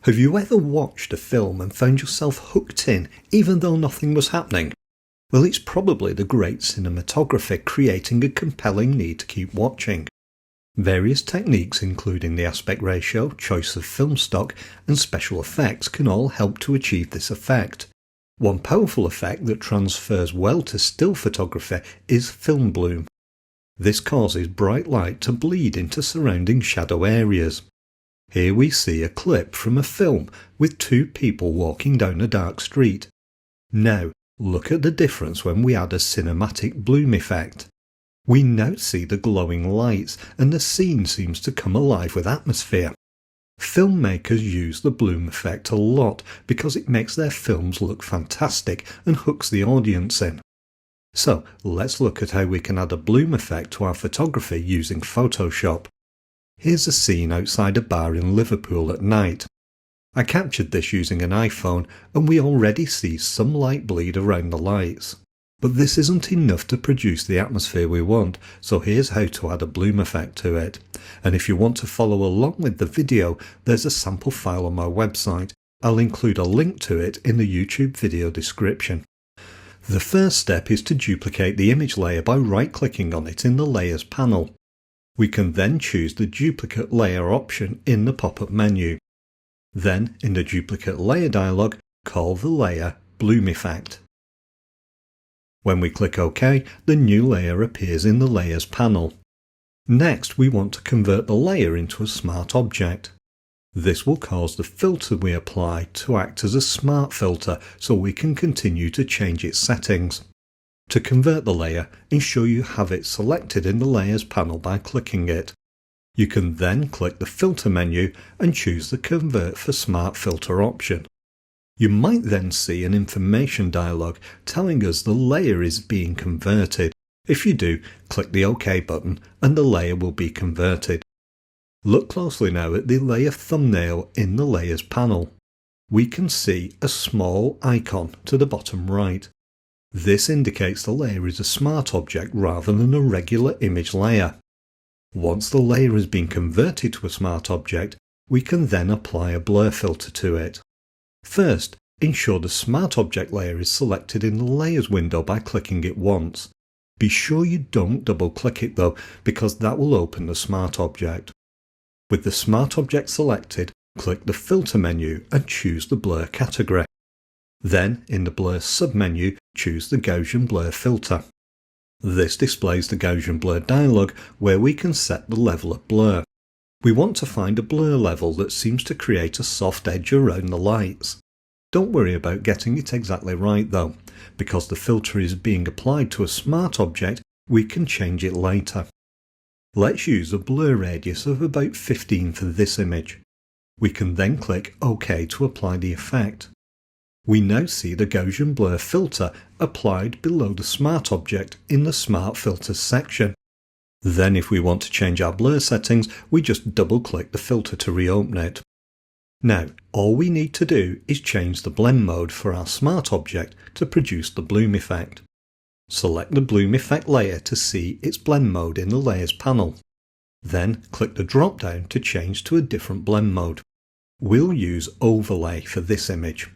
Have you ever watched a film and found yourself hooked in even though nothing was happening? Well, it's probably the great cinematography creating a compelling need to keep watching. Various techniques including the aspect ratio, choice of film stock and special effects can all help to achieve this effect. One powerful effect that transfers well to still photography is film bloom. This causes bright light to bleed into surrounding shadow areas. Here we see a clip from a film with two people walking down a dark street. Now, look at the difference when we add a cinematic bloom effect. We now see the glowing lights and the scene seems to come alive with atmosphere. Filmmakers use the bloom effect a lot because it makes their films look fantastic and hooks the audience in. So, let's look at how we can add a bloom effect to our photography using Photoshop. Here's a scene outside a bar in Liverpool at night. I captured this using an iPhone and we already see some light bleed around the lights. But this isn't enough to produce the atmosphere we want, so here's how to add a bloom effect to it. And if you want to follow along with the video, there's a sample file on my website. I'll include a link to it in the YouTube video description. The first step is to duplicate the image layer by right-clicking on it in the Layers panel. We can then choose the Duplicate Layer option in the pop-up menu. Then, in the Duplicate Layer dialog, call the layer Bloom Effect. When we click OK, the new layer appears in the Layers panel. Next, we want to convert the layer into a smart object. This will cause the filter we apply to act as a smart filter so we can continue to change its settings. To convert the layer, ensure you have it selected in the Layers panel by clicking it. You can then click the Filter menu and choose the Convert for Smart Filter option. You might then see an information dialog telling us the layer is being converted. If you do, click the OK button and the layer will be converted. Look closely now at the layer thumbnail in the Layers panel. We can see a small icon to the bottom right. This indicates the layer is a smart object rather than a regular image layer. Once the layer has been converted to a smart object, we can then apply a blur filter to it. First, ensure the smart object layer is selected in the Layers window by clicking it once. Be sure you don't double-click it though, because that will open the smart object. With the smart object selected, click the Filter menu and choose the Blur category. Then, in the Blur submenu, choose the Gaussian Blur filter. This displays the Gaussian Blur dialog where we can set the level of blur. We want to find a blur level that seems to create a soft edge around the lights. Don't worry about getting it exactly right though. Because the filter is being applied to a smart object, we can change it later. Let's use a blur radius of about 15 for this image. We can then click OK to apply the effect. We now see the Gaussian Blur filter applied below the Smart object in the Smart Filters section. Then if we want to change our blur settings, we just double-click the filter to reopen it. Now, all we need to do is change the blend mode for our Smart object to produce the bloom effect. Select the bloom effect layer to see its blend mode in the Layers panel. Then click the drop-down to change to a different blend mode. We'll use Overlay for this image.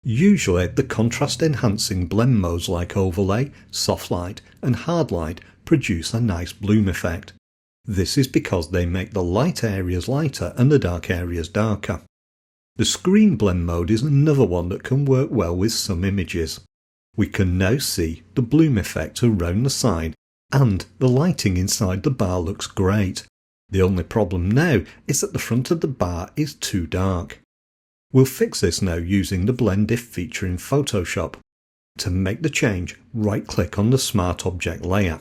Usually, the contrast-enhancing blend modes like Overlay, Soft Light and Hard Light produce a nice bloom effect. This is because they make the light areas lighter and the dark areas darker. The Screen Blend mode is another one that can work well with some images. We can now see the bloom effect around the sign and the lighting inside the bar looks great. The only problem now is that the front of the bar is too dark. We'll fix this now using the Blend If feature in Photoshop. To make the change, right-click on the Smart Object layer.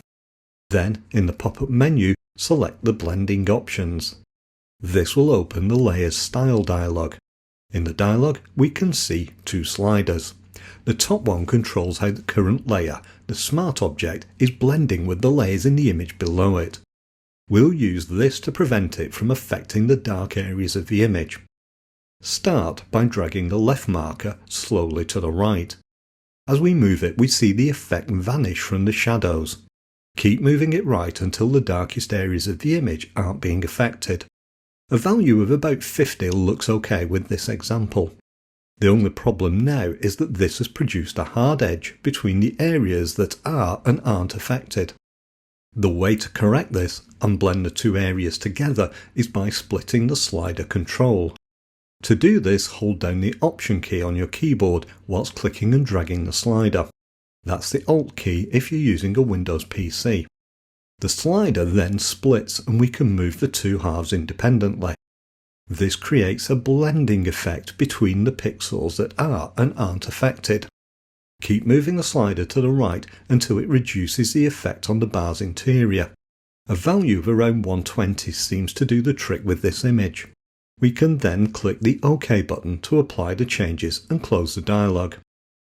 Then, in the pop-up menu, select the Blending options. This will open the Layers Style dialog. In the dialog, we can see two sliders. The top one controls how the current layer, the Smart Object, is blending with the layers in the image below it. We'll use this to prevent it from affecting the dark areas of the image. Start by dragging the left marker slowly to the right. As we move it, we see the effect vanish from the shadows. Keep moving it right until the darkest areas of the image aren't being affected. A value of about 50 looks okay with this example. The only problem now is that this has produced a hard edge between the areas that are and aren't affected. The way to correct this and blend the two areas together is by splitting the slider control. To do this, hold down the Option key on your keyboard whilst clicking and dragging the slider. That's the Alt key if you're using a Windows PC. The slider then splits and we can move the two halves independently. This creates a blending effect between the pixels that are and aren't affected. Keep moving the slider to the right until it reduces the effect on the bar's interior. A value of around 120 seems to do the trick with this image. We can then click the OK button to apply the changes and close the dialog.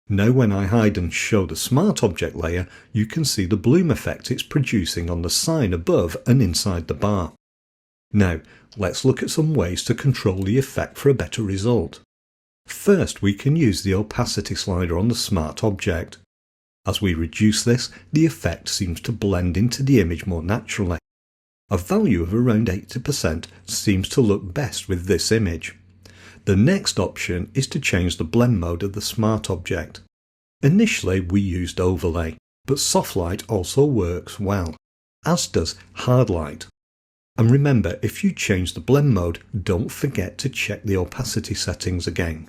Now when I hide and show the Smart Object layer, you can see the bloom effect it's producing on the sign above and inside the bar. Now, let's look at some ways to control the effect for a better result. First, we can use the opacity slider on the Smart Object. As we reduce this, the effect seems to blend into the image more naturally. A value of around 80% seems to look best with this image. The next option is to change the blend mode of the Smart Object. Initially we used Overlay, but Soft Light also works well, as does Hard Light. And remember, if you change the blend mode, don't forget to check the opacity settings again.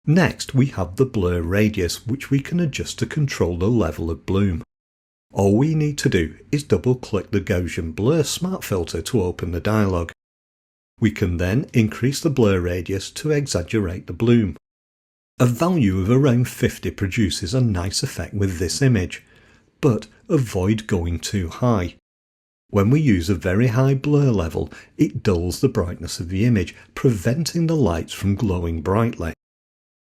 Next we have the blur radius, which we can adjust to control the level of bloom. All we need to do is double click the Gaussian Blur Smart Filter to open the dialog. We can then increase the blur radius to exaggerate the bloom. A value of around 50 produces a nice effect with this image, but avoid going too high. When we use a very high blur level, it dulls the brightness of the image, preventing the lights from glowing brightly.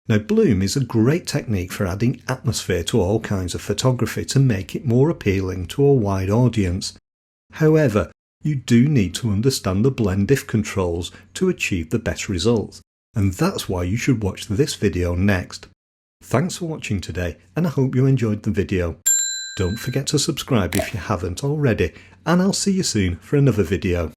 Now, bloom is a great technique for adding atmosphere to all kinds of photography to make it more appealing to a wide audience. However, you do need to understand the blend if controls to achieve the best results, and that's why you should watch this video next. Thanks for watching today, and I hope you enjoyed the video. Don't forget to subscribe if you haven't already, and I'll see you soon for another video.